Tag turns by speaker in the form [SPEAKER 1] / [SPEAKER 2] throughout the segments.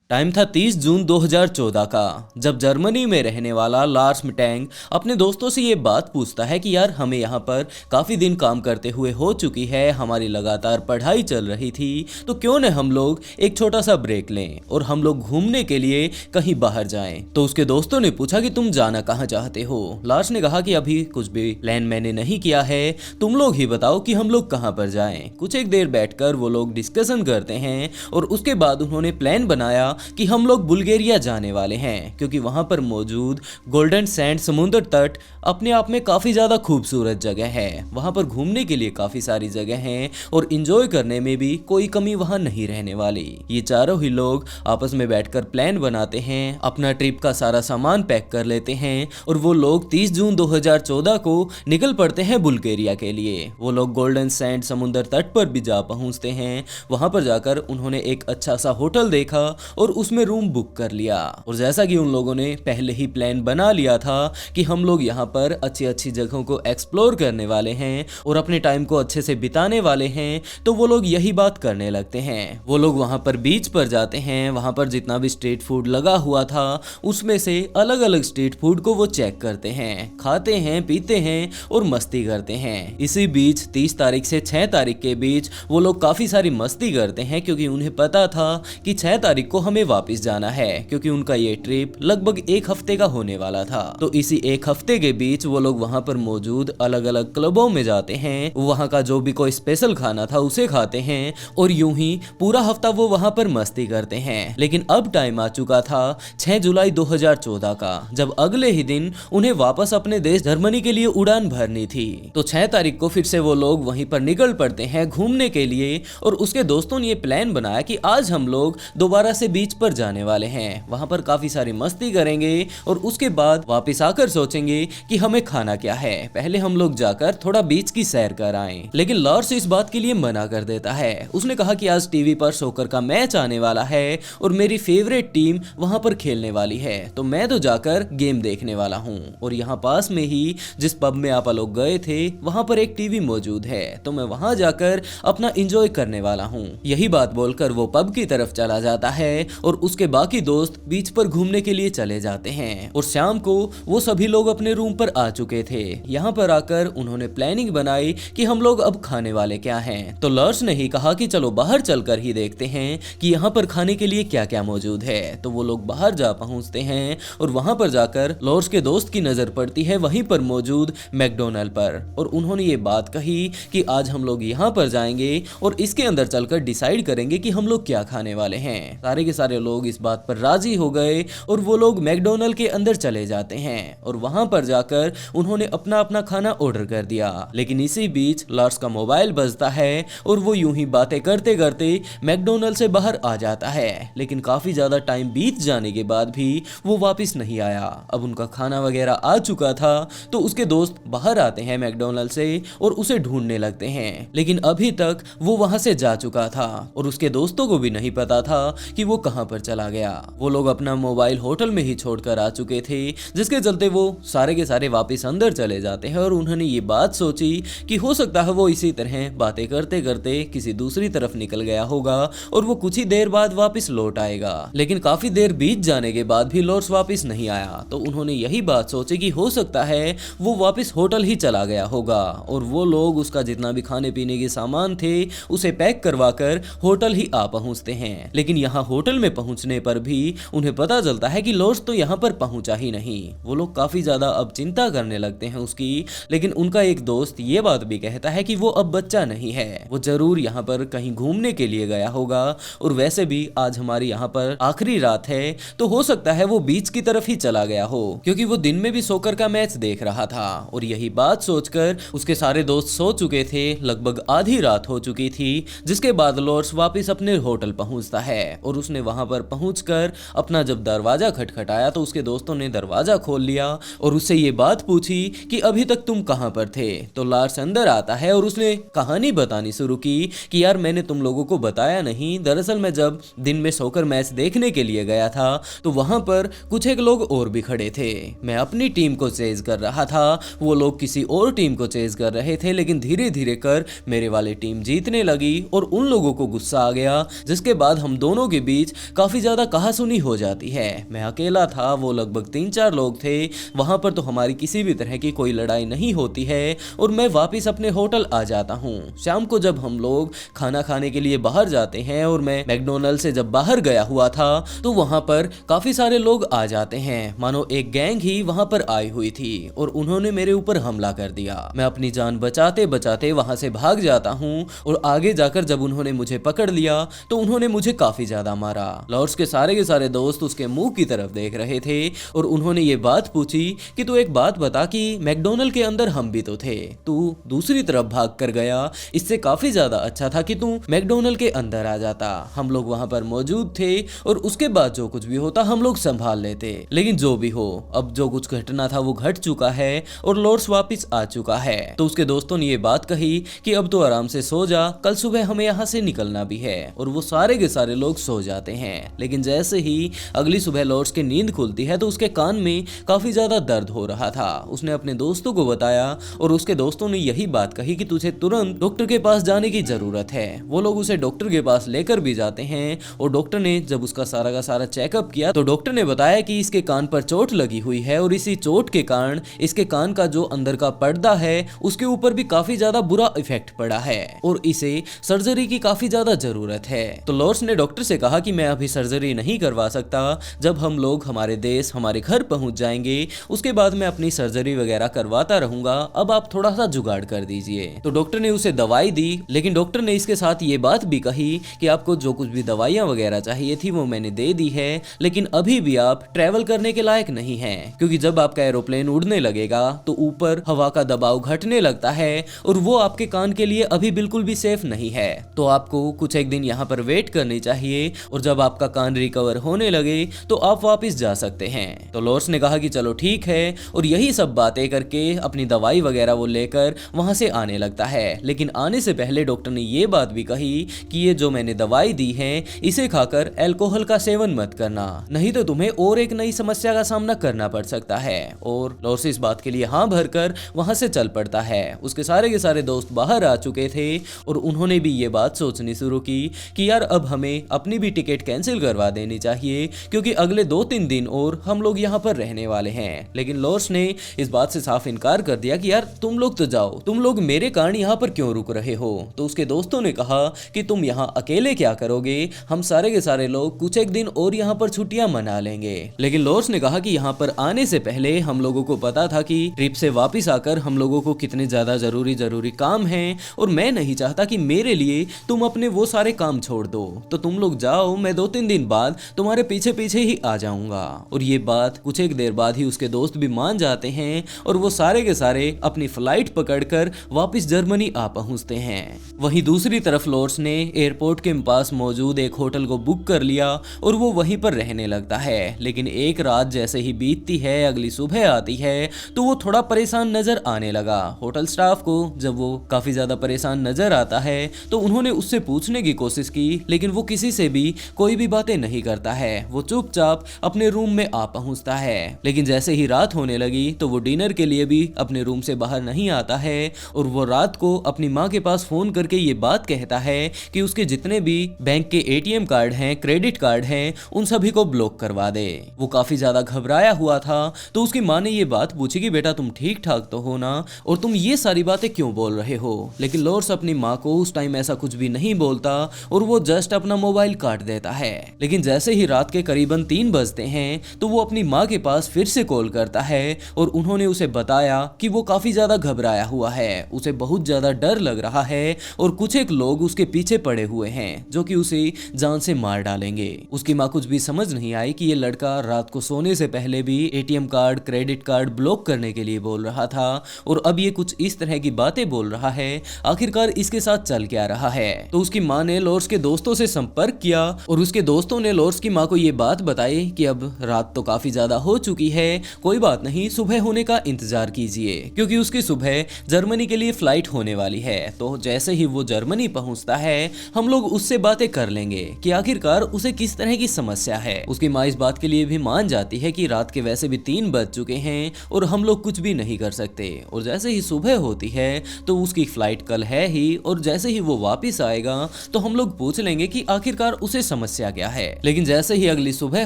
[SPEAKER 1] Time था 30 जून 2014 का, जब जर्मनी में रहने वाला लार्स मिटेंग अपने दोस्तों से ये बात पूछता है कि यार हमें यहाँ पर काफ़ी दिन काम करते हुए हो चुकी है, हमारी लगातार पढ़ाई चल रही थी, तो क्यों न हम लोग एक छोटा सा ब्रेक लें और हम लोग घूमने के लिए कहीं बाहर जाएं। तो उसके दोस्तों ने पूछा कि तुम जाना कहाँ चाहते हो। लार्स ने कहा कि अभी कुछ भी प्लान मैंने नहीं किया है, तुम लोग ही बताओ कि हम लोग कहाँ पर जाएं। कुछ एक देर बैठकर वो लोग डिस्कशन करते हैं और उसके बाद उन्होंने प्लान बनाया कि हम लोग बुल्गारिया जाने वाले हैं, क्योंकि वहां पर मौजूद गोल्डन सैंड समुद्र तट अपने आप में काफ़ी ज़्यादा खूबसूरत जगह है। वहां पर घूमने के लिए काफ़ी सारी जगह हैं और इंजॉय करने में भी कोई कमी वहां नहीं रहने वाली। ये चारों ही लोग आपस में बैठकर प्लान बनाते हैं, अपना ट्रिप का सारा सामान पैक कर लेते हैं और वो लोग 30 जून 2014 को निकल पड़ते हैं बुल्गारिया के लिए। वो लोग गोल्डन सैंड समुद्र तट पर भी जा पहुंचते हैं। वहां पर जाकर उन्होंने एक अच्छा सा होटल देखा और उसमें रूम बुक कर लिया। और जैसा कि उन लोगों ने पहले ही प्लान बना लिया था कि हम लोग यहाँ पर अच्छी अच्छी जगहों को एक्सप्लोर करने वाले हैं और अपने टाइम को अच्छे से बिताने वाले हैं, तो वो लोग यही बात करने लगते हैं। वो लोग वहाँ पर बीच पर जाते हैं, वहाँ पर जितना भी स्ट्रीट फूड लगा हुआ था उसमें से अलग अलग स्ट्रीट फूड को वो चेक करते हैं, खाते हैं, पीते हैं और मस्ती करते हैं। इसी बीच 30 तारीख से 6 तारीख के बीच वो लोग काफी सारी मस्ती करते हैं, क्योंकि उन्हें पता था कि 6 तारीख को हमें वापस जाना है, क्योंकि उनका ये ट्रिप लगभग एक हफ्ते का होने वाला था। तो इसी एक हफ्ते के बीच वो लोग वहां पर मौजूद अलग अलग क्लबों में जाते हैं, वहां का जो भी कोई स्पेशल खाना था उसे खाते हैं और यूं ही पूरा हफ्ता वो वहां पर मस्ती करते हैं। लेकिन अब टाइम आ चुका था 6 जुलाई 2014 का, जब अगले ही दिन उन्हें वापस अपने देश जर्मनी के लिए उड़ान भरनी थी। तो 6 तारीख को फिर से वो लोग वहीं पर निकल पड़ते हैं घूमने के लिए और उसके दोस्तों ने ये प्लान बनाया कि आज हम लोग दोबारा से बीच पर जाने वाले हैं, वहां पर काफी सारी मस्ती करेंगे और उसके बाद वापस आकर सोचेंगे कि हमें खाना क्या है, पहले हम लोग जाकर थोड़ा बीच की सैर कर आएं। लेकिन लॉर्स इस बात के लिए मना कर देता है। उसने कहा कि आज टीवी पर सोकर का मैच आने वाला है और मेरी फेवरेट टीम वहां पर खेलने वाली है, तो मैं तो जाकर गेम देखने वाला हूँ। और यहाँ पास में ही जिस पब में आप लोग गए थे वहां पर एक टीवी मौजूद है, तो मैं वहां जाकर अपना एंजॉय करने वाला हूँ। यही बात बोलकर वो पब की तरफ चला जाता है और उसके बाकी दोस्त बीच पर घूमने के लिए चले जाते हैं। और शाम को वो सभी लोग अपने रूम पर आ चुके थे। यहाँ पर आकर उन्होंने प्लानिंग बनाई कि हम लोग अब खाने वाले क्या हैं। तो लॉर्स ने ही कहा कि चलो बाहर चलकर ही देखते हैं कि यहाँ पर खाने के लिए क्या क्या मौजूद है। तो वो लोग बाहर जा पहुंचते हैं और वहां पर जाकर लॉर्स के दोस्त की नजर पड़ती है वहीं पर मौजूद मैकडोनल्ड पर, और उन्होंने ये बात कही कि आज हम लोग यहाँ पर जाएंगे और इसके अंदर चलकर डिसाइड करेंगे कि हम लोग क्या खाने वाले हैं। सारे के सारे लोग इस बात पर राजी हो गए और वो लोग मैकडोनल्ड के अंदर चले जाते हैं और वहां पर जाकर उन्होंने अपना अपना खाना ऑर्डर कर दिया। लेकिन इसी बीच लार्स का मोबाइल बजता है और वो यूं ही बातें करते करते मैकडोनल्ड से बाहर आ जाता है। लेकिन काफी ज्यादा टाइम बीत जाने के बाद भी वो वापस नहीं आया। अब उनका खाना वगैरह आ चुका था, तो उसके दोस्त बाहर आते हैं मैकडोनल्ड से और उसे ढूंढने लगते हैं, लेकिन अभी तक वो वहां से जा चुका था और उसके दोस्तों को भी नहीं पता था कि वो कहां पर चला गया। वो लोग अपना मोबाइल होटल में ही छोड़कर आ चुके थे, जिसके चलते वो सारे के सारे वापस अंदर चले जाते हैं और उन्होंने ये बात सोची कि हो सकता है वो इसी तरह बातें करते करते किसी दूसरी तरफ निकल गया होगा और वो कुछ ही देर बाद वापस लौट आएगा। लेकिन काफी देर बीत जाने के बाद भी लॉर्स वापस नहीं आया, तो उन्होंने यही बात सोची कि हो सकता है वो वापस होटल ही चला गया होगा। और वो लोग उसका जितना भी खाने पीने के सामान थे उसे पैक करवाकर होटल ही आ पहुंचते हैं। लेकिन यहाँ होटल में पहुंचने पर भी उन्हें पता चलता है कि लॉर्स तो यहाँ पर पहुंचा ही नहीं। वो लोग काफी ज्यादा अब चिंता करने लगते हैं उसकी, लेकिन उनका एक दोस्त ये बात भी कहता है कि वो अब बच्चा नहीं है, वो जरूर यहाँ पर कहीं घूमने के लिए गया होगा और वैसे भी आज हमारी यहाँ पर आखिरी रात है, तो हो सकता है वो बीच की तरफ ही चला गया हो, क्योंकि वो दिन में भी सोकर का मैच देख रहा था। और यही बात सोचकर उसके सारे दोस्त सो चुके थे, लगभग आधी रात हो चुकी थी, जिसके बाद लॉर्स वापस अपने होटल पहुंचता है और उसने वहां पर पहुंचकर अपना जब दरवाजा खटखटाया तो उसके दोस्तों ने दरवाजा खोल लिया और उससे ये बात पूछी कि अभी तक तुम कहां पर थे। तो लार्स अंदर आता है और उसने कहानी बतानी शुरू की कि यार मैंने तुम लोगों को बताया नहीं, दरअसल मैं जब दिन में सोकर मैच देखने के लिए गया था तो वहां पर कुछ एक लोग और भी खड़े थे। मैं अपनी टीम को चेज कर रहा था, वो लोग किसी और टीम को चेज कर रहे थे, लेकिन धीरे धीरे कर मेरे वाली टीम जीतने लगी और उन लोगों को गुस्सा आ गया, जिसके बाद हम दोनों के बीच काफी ज्यादा कहासुनी हो जाती है। मैं अकेला था, वो लगभग 3-4 लोग थे। वहां पर तो हमारी किसी भी तरह की कोई लड़ाई नहीं होती है और मैं वापस अपने होटल आ जाता हूँ। शाम को जब हम लोग खाना खाने के लिए बाहर जाते हैं और मैं मैकडोनल्ड से जब बाहर गया हुआ था तो वहां पर काफी सारे लोग आ जाते हैं, मानो एक गैंग ही वहां पर आई हुई थी और उन्होंने मेरे ऊपर हमला कर दिया। मैं अपनी जान बचाते बचाते वहां से भाग जाता हूं और आगे जाकर जब उन्होंने मुझे पकड़ लिया तो उन्होंने मुझे काफी ज्यादा मारा। लॉर्ड्स के सारे दोस्त उसके मुंह की तरफ देख रहे थे और उन्होंने ये बात पूछी कि तू एक बात बता कि मैकडोनल्ड के अंदर हम भी तो थे, तू दूसरी तरफ भाग कर गया, इससे काफी ज्यादा अच्छा था कि तू मैकडोनल्ड के अंदर आ जाता। हम लोग वहां पर मौजूद थे और उसके बाद जो कुछ भी होता हम लोग संभाल लेते। लेकिन जो भी हो, अब जो कुछ घटना था वो घट चुका है और लॉर्ड्स वापस आ चुका है। तो उसके दोस्तों ने ये बात कही कि अब तो आराम से सो जा, कल सुबह हमें यहाँ से निकलना भी है। और वो सारे के सारे लोग सो जाते हैं। लेकिन जैसे ही अगली सुबह लॉर्ड्स की नींद खुलती है तो उसके कान में काफी ज्यादा दर्द हो रहा था। उसने अपने दोस्तों को बताया और उसके दोस्तों ने यही बात कही कि तुझे तुरंत डॉक्टर के पास जाने की जरूरत है। वो लोग उसे डॉक्टर के पास लेकर भी जाते हैं और डॉक्टर ने जब उसका सारा का सारा चेकअप किया तो डॉक्टर ने बताया कि इसके कान पर चोट लगी हुई है और इसी चोट के कारण इसके कान का जो अंदर का पर्दा है उसके ऊपर भी काफी ज्यादा बुरा इफेक्ट पड़ा है और इसे सर्जरी की काफी ज्यादा जरूरत है। तो लॉर्ड्स ने डॉक्टर से कहा कि मैं अभी सर्जरी नहीं करवा सकता, जब हम लोग हमारे देश हमारे घर पहुंच जाएंगे उसके बाद मैं अपनी सर्जरी वगैरह करवाता रहूंगा, अब आप थोड़ा सा जुगाड़ कर दीजिए। तो डॉक्टर ने उसे दवाई दी, लेकिन डॉक्टर ने इसके साथ ये बात भी कही कि आपको जो कुछ भी दवाइयां वगैरह चाहिए थी वो मैंने दे दी है, लेकिन अभी भी आप ट्रैवल करने के लायक नहीं हैं, क्योंकि जब आपका एरोप्लेन उड़ने लगेगा तो ऊपर हवा का दबाव घटने लगता है और वो आपके कान के लिए अभी बिल्कुल भी सेफ नहीं है। तो आपको कुछ एक दिन यहाँ पर वेट करनी चाहिए और जब आपका कान रिकवर होने लगे तो आप वापस जा सकते हैं। तो लॉर्ड्स ने कहा कि चलो ठीक है और यही सब बातें करके अपनी दवाई वगैरह वो लेकर वहां से आने लगता है। लेकिन आने से पहले डॉक्टर ने ये बात भी कही कि ये जो मैंने दवाई दी है इसे खाकर अल्कोहल का सेवन मत करना, नहीं तो तुम्हें और एक नई समस्या का सामना करना पड़ सकता है। और लॉर्ड्स इस बात के लिए हाँ भरकर वहां से चल पड़ता है। उसके सारे के सारे दोस्त बाहर आ चुके थे और उन्होंने भी ये बात सोचनी शुरू की कि यार अब हमें अपनी भी टिकट कैंसिल करवा देनी चाहिए, क्योंकि अगले 2-3 दिन और हम लोग यहाँ पर रहने वाले हैं। लेकिन लॉर्ड्स ने इस बात से साफ इनकार कर दिया कि यार तुम लोग तो जाओ, तुम लोग मेरे कारण यहाँ पर क्यों रुक रहे हो। तो उसके दोस्तों ने कहा कि तुम यहाँ अकेले क्या करोगे, हम सारे के सारे लोग कुछ एक दिन और यहाँ पर छुट्टियां मना लेंगे। लेकिन लॉर्ड्स ने कहा कि यहाँ पर आने से पहले हम लोगों को पता था कि ट्रिप से वापस आकर हम लोगों को कितने ज्यादा जरूरी काम है और मैं नहीं चाहता कि मेरे लिए तुम अपने वो सारे काम छोड़ दो, तो तुम लोग जाओ, मैं 2-3 दिन बाद तुम्हारे पीछे पीछे ही आ जाऊंगा। और ये बात कुछ एक देर बाद ही उसके दोस्त भी मान जाते हैं और वो सारे के सारे अपनी फ्लाइट पकड़कर वापस जर्मनी आ पहुंचते हैं। वहीं दूसरी तरफ लॉर्ड्स ने एयरपोर्ट के पास मौजूद एक होटल को बुक कर लिया और वो वहीं पर रहने लगता है। लेकिन एक रात जैसे ही बीतती है, अगली सुबह आती है तो वो थोड़ा परेशान नजर आने लगा। होटल स्टाफ को जब वो काफी ज्यादा परेशान नजर आता है तो उन्होंने उससे पूछने की कोशिश की, लेकिन वो किसी से भी कोई भी बातें नहीं करता है। वो चुपचाप अपने रूम में आ पहुंचता है। लेकिन जैसे ही रात होने लगी तो वो डिनर के लिए भी अपने रूम से बाहर नहीं आता है और वो रात को अपनी माँ के पास फोन करके ये बात कहता है कि उसके जितने भी बैंक के एटीएम कार्ड हैं, क्रेडिट कार्ड हैं, उन सभी को ब्लॉक करवा दे। वो काफी ज्यादा घबराया हुआ था तो उसकी माँ ने ये बात पूछी कि बेटा तुम ठीक ठाक तो हो ना, और तुम ये सारी बातें क्यों बोल रहे हो। लेकिन लॉर्ड्स अपनी माँ को उस टाइम ऐसा कुछ भी नहीं बोलता और वो जस्ट अपना मोबाइल काट देता है। लेकिन जैसे ही रात के करीबन 3 बजते हैं तो वो अपनी माँ के पास फिर से कॉल करता है और उन्होंने उसे बताया कि वो काफी ज्यादा घबराया हुआ है, उसे बहुत ज्यादा डर लग रहा है और कुछ एक लोग उसके पीछे पड़े हुए हैं जो कि उसे जान से मार डालेंगे। उसकी माँ कुछ भी समझ नहीं आई कि ये लड़का रात को सोने से पहले भी ATM card, credit card block करने के लिए बोल रहा था और अब ये कुछ इस तरह की बातें बोल रहा है। आखिरकार इसके साथ चल क्या रहा है। तो उसकी माँ ने लॉर्ड्स के दोस्तों से संपर्क किया और उसके दोस्तों ने लॉर्ड्स की माँ को ये बात बताई कि अब रात तो काफी ज्यादा हो चुकी है, कोई बात नहीं, सुबह होने का इंतजार कीजिए, क्योंकि उसकी सुबह जर्मनी के लिए फ्लाइट होने वाली है। तो जैसे ही वो जर्मनी पहुंचता है हम लोग उससे बातें कर लेंगे कि आखिरकार उसे किस तरह की समस्या है। उसकी माँ इस बात के लिए भी मान जाती है कि रात के वैसे भी 3 बज चुके हैं और हम लोग कुछ भी नहीं कर सकते। और जैसे ही सुबह होती है तो उसकी फ्लाइट कल है ही और जैसे ही वो वापस आएगा तो हम लोग पूछ लेंगे कि आखिरकार उसे समस्या समस्या क्या है। लेकिन जैसे ही अगली सुबह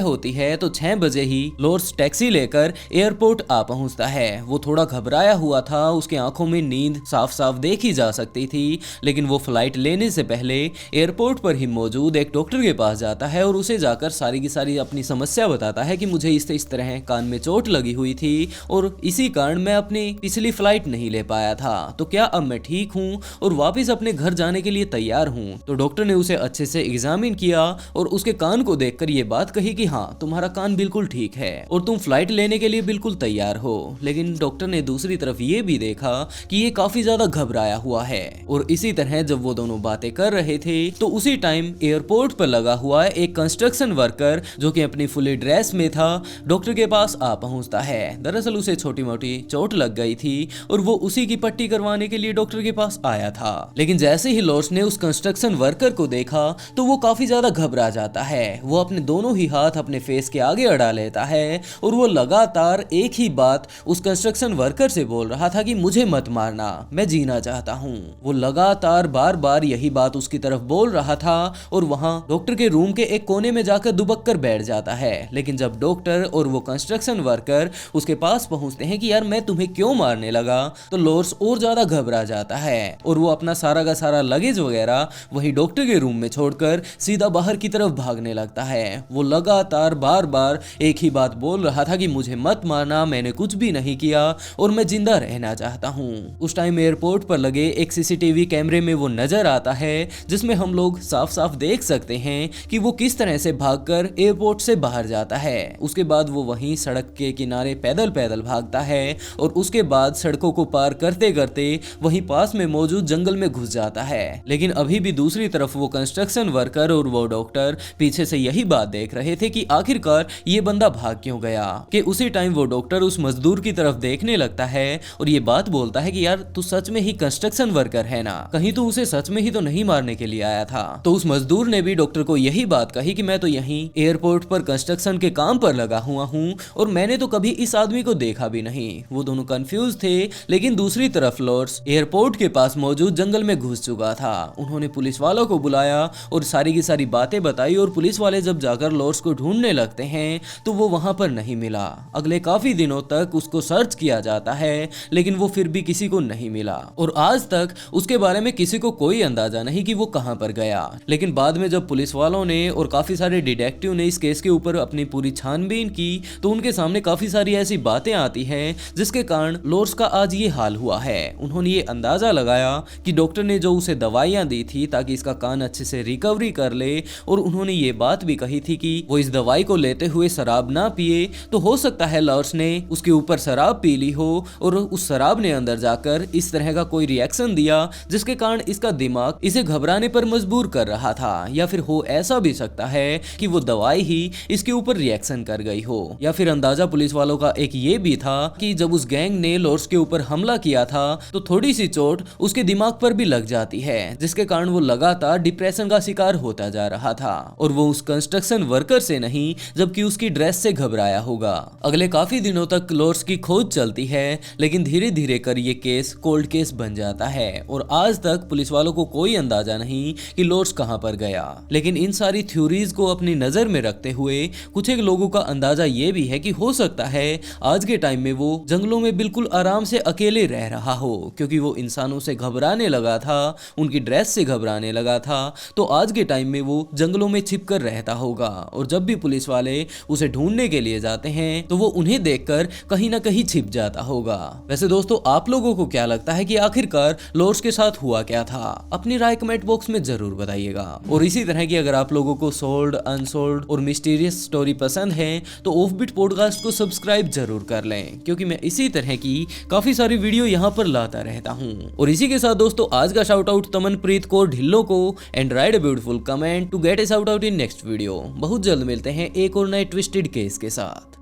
[SPEAKER 1] होती है तो 6 बजे ही लॉर्स टैक्सी लेकर एयरपोर्ट आ पहुंचता है। वो थोड़ा घबराया हुआ था, उसके आंखों में नींद साफ साफ देखी जा सकती थी, लेकिन वो फ्लाइट लेने से पहले एयरपोर्ट पर ही मौजूद एक डॉक्टर के पास जाता है और उसे जाकर सारी की सारी अपनी समस्या बताता है कि मुझे इस तरह कान में चोट लगी हुई थी और इसी कारण मैं अपनी पिछली फ्लाइट नहीं ले पाया था, तो क्या अब मैं ठीक हूँ और वापस अपने घर जाने के लिए तैयार हूँ। तो डॉक्टर ने उसे अच्छे से एग्जामिन किया और उसके कान को देखकर ये बात कही कि हाँ, तुम्हारा कान बिल्कुल ठीक है और तुम फ्लाइट लेने के लिए बिल्कुल तैयार हो। लेकिन डॉक्टर ने दूसरी तरफ ये भी देखा कि ये काफी ज्यादा घबराया हुआ है। और इसी तरह जब वो दोनों बातें कर रहे थे तो उसी टाइम एयरपोर्ट पर लगा हुआ एक कंस्ट्रक्शन वर्कर जो कि अपनी फुली ड्रेस में था, डॉक्टर के पास आ पहुंचता है। दरअसल उसे छोटी मोटी चोट लग गई थी और वो उसी की पट्टी करवाने के लिए डॉक्टर के पास आया था। लेकिन जैसे ही लॉर्स ने उस कंस्ट्रक्शन वर्कर को देखा तो वो काफी ज्यादा घबरा जाता है। वो अपने दोनों ही हाथ अपने फेस के आगे अड़ा लेता है और वो लगातार एक ही बात उस कंस्ट्रक्शन वर्कर से बोल रहा था कि मुझे मत मारना, मैं जीना चाहता हूँ। वो लगातार बार बार यही बात उसकी तरफ बोल रहा था और वहाँ डॉक्टर के रूम के एक कोने में जाकर दुबक कर बैठ जाता है। लेकिन जब डॉक्टर और वो कंस्ट्रक्शन वर्कर उसके पास पहुंचते हैं कि यार मैं तुम्हें क्यों मारने लगा, तो लॉर्स और ज्यादा घबरा जाता है और वो अपना सारा का सारा लगेज वगैरह वही डॉक्टर के रूम में छोड़कर सीधा बाहर की तरफ भागने लगता है। वो लगातार बार बार एक ही बात बोल रहा था कि मुझे मत मारना, मैंने कुछ भी नहीं किया और मैं जिंदा रहना चाहता हूँ। उस टाइम एयरपोर्ट पर लगे एक सीसीटीवी कैमरे में वो नजर आता है जिसमें हम लोग साफ साफ देख सकते हैं कि वो किस तरह से भागकर एयरपोर्ट से बाहर जाता है। उसके बाद वो वहीं सड़क के किनारे पैदल पैदल भागता है और उसके बाद सड़कों को पार करते करते वहीं पास में मौजूद जंगल में घुस जाता है। लेकिन अभी भी दूसरी तरफ वो कंस्ट्रक्शन वर्कर और वो डॉक्टर पीछे से यही बात देख रहे थे कि आखिरकार ये बंदा भाग क्यों गया। कि उसी टाइम वो डॉक्टर उस मजदूर की तरफ देखने लगता है और ये बात बोलता है कि यार तू सच में ही कंस्ट्रक्शन वर्कर है ना, कहीं तू उसे सच में ही तो नहीं मारने के लिए आया था। तो उस मजदूर ने भी डॉक्टर को यही बात कही कि मैं तो यहीं एयरपोर्ट पर कंस्ट्रक्शन के काम पर लगा हुआ हूँ और मैंने तो कभी इस आदमी को देखा भी नहीं। वो दोनों कंफ्यूज थे। लेकिन दूसरी तरफ लॉर्स एयरपोर्ट के पास मौजूद जंगल में घुस चुका था। उन्होंने पुलिस वालों को बुलाया और सारी की सारी बातें बताई और पुलिस वाले जब जाकर लॉर्स को ढूंढने लगते हैं तो वो वहां पर नहीं मिला। अगले काफी दिनों तक उसको सर्च किया जाता है लेकिन वो फिर भी किसी को नहीं मिला और आज तक उसके बारे में किसी को कोई अंदाजा नहीं कि वो कहां पर गया। लेकिन बाद में जब पुलिस वालों ने और काफी सारे डिटेक्टिव ने इस केस के ऊपर अपनी पूरी छानबीन की तो उनके सामने काफी सारी ऐसी बातें आती हैं जिसके कारण लॉर्स का आज ये हाल हुआ है। उन्होंने ये अंदाजा लगाया कि डॉक्टर ने जो उसे दवाइयां दी थी ताकि इसका कान अच्छे से रिकवरी कर ले और उन्होंने ये बात भी कही थी कि वो इस दवाई को लेते हुए शराब ना पिए, तो हो सकता है लॉर्स ने उसके ऊपर शराब पी ली हो और उस शराब ने अंदर जाकर इस तरह का कोई रिएक्शन दिया जिसके कारण इसका दिमाग इसे घबराने पर मजबूर कर रहा था। या फिर हो ऐसा भी सकता है कि वो दवाई ही इसके ऊपर रिएक्शन कर गई हो। या फिर अंदाजा पुलिस वालों का एक ये भी था कि जब उस गैंग ने लॉर्स के ऊपर हमला किया था तो थोड़ी सी चोट उसके दिमाग पर भी लग जाती है जिसके कारण वो लगातार डिप्रेशन का शिकार होता जा रहा था और वो उस कंस्ट्रक्शन वर्कर से नहीं जबकि उसकी ड्रेस से घबराया होगा। अगले काफी दिनों तक लॉर्स की खोज चलती है लेकिन धीरे धीरे कर ये केस कोल्ड केस बन जाता है और आज तक पुलिस वालों को कोई अंदाजा नहीं कि लॉर्स कहां पर गया। लेकिन इन सारी थ्योरीज को अपनी नजर में रखते हुए कुछ एक लोगों का अंदाजा ये भी है कि हो सकता है आज के टाइम में वो जंगलों में बिल्कुल आराम से अकेले रह रहा हो क्योंकि वो इंसानों से घबराने लगा था, उनकी ड्रेस से घबराने लगा था, तो आज के टाइम में वो जंगलों में छिप कर रहता होगा और जब भी पुलिस वाले उसे ढूंढने के लिए जाते हैं तो वो उन्हें देखकर कहीं ना कहीं छिप जाता होगा। वैसे दोस्तों आप लोगों को क्या लगता है कि आखिरकार लॉर्स के साथ हुआ क्या था? अपनी राय कमेंट बॉक्स में जरूर बताइएगा। और इसी तरह की अगर आप लोगों को सोल्ड, अनसोल्ड और मिस्टीरियस स्टोरी पसंद है तो ऑफबीट पॉडकास्ट को सब्सक्राइब जरूर कर लें क्योंकि मैं इसी तरह की काफी सारी वीडियो यहाँ पर लाता रहता हूँ। और इसी के साथ दोस्तों आज का शाउट आउट तमनप्रीत कौर ढिल्लो को and write a beautiful comment to get a shout out in next video. बहुत जल्द मिलते हैं एक और नए ट्विस्टेड केस के साथ।